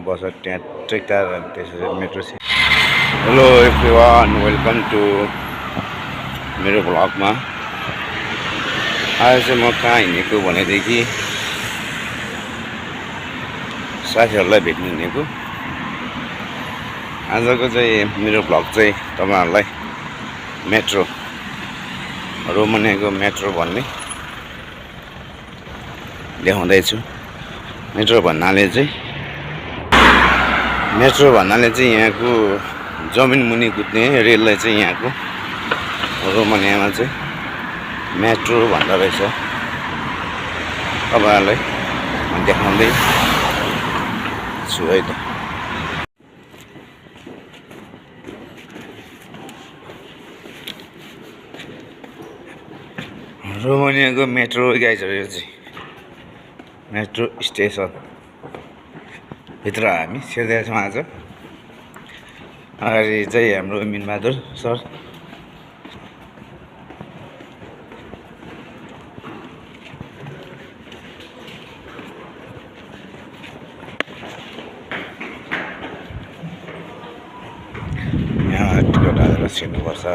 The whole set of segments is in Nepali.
बस ट्याट्रै तार त्यसरी मेट्रो छ। हेलो एभ्रिवान, वेलकम टु मेरो भ्लगमा। आज चाहिँ म कहाँ हिँडेको भनेदेखि साथीहरूलाई भेट्नु हिँडेको। आजको चाहिँ मेरो भ्लग चाहिँ तपाईँहरूलाई मेट्रो रोमानियाको मेट्रो भन्ने देखाउँदैछु। मेट्रो भन्नाले चाहिँ यहाँको जमिन मुनि कुद्ने रेललाई चाहिँ यहाँको रोमानियामा चाहिँ मेट्रो भन्दो रहेछ। तपाईँहरूलाई देखाउँदै छु है त। रोमानियाको मेट्रो गाइजहरू चाहिँ मेट्रो स्टेसन भित्र हामी छिर्दैछौँ। आज अगाडि चाहिँ हाम्रो मिनबहादुर सर, यहाँ टिकट हालेर छिर्नुपर्छ।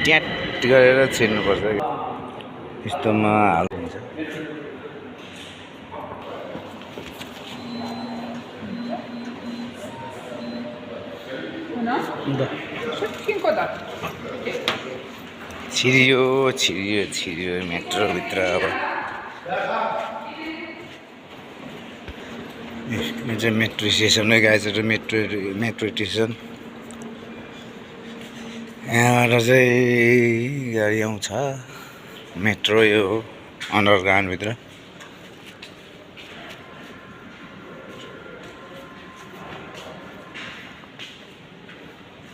ट्याट गरेर छिर्नुपर्छ। यस्तोमा हाल्नुहुन्छ। छिरियो मेट्रोभित्र। अब यो चाहिँ मेट्रो स्टेसन हो गाइजहरू, मेट्रो स्टेसन। यहाँबाट चाहिँ गाडी आउँछ। मेट्रो यो अन्डरग्राउन्डभित्र।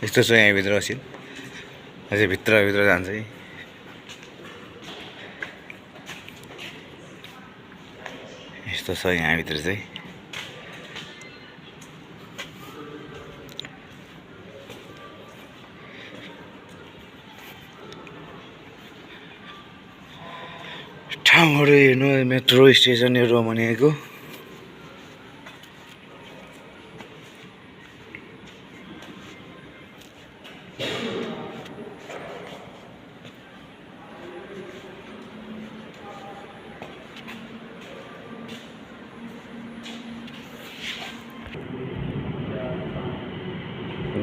यस्तो छ यहाँभित्र असिल। अझै भित्र जान्छ है। यस्तो छ यहाँभित्र चाहिँ। ठाउँहरू हेर्नु, मेट्रो स्टेसन यो रोमानियाको।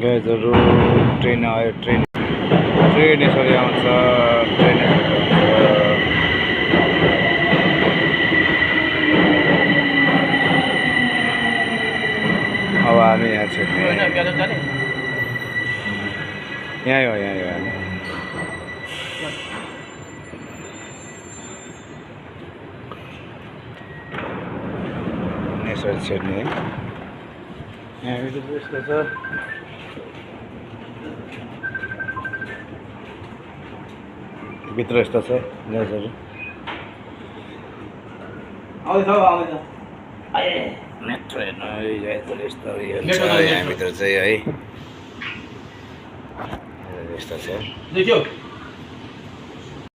गाइजहरू ट्रेन आयो। ट्रेन यसरी आउँछ। ट्रेन अब हामी यहाँ छिर्ने। यहीँ हो हामी। यसरी छिर्ने है। यहाँभित्र यस्तो छ। भित्र यस्तो छ गाइजहरू। मेट्रो हेर्नु है गाइजहरू। यस्तो छ यहाँभित्र चाहिँ है। यस्तो छ।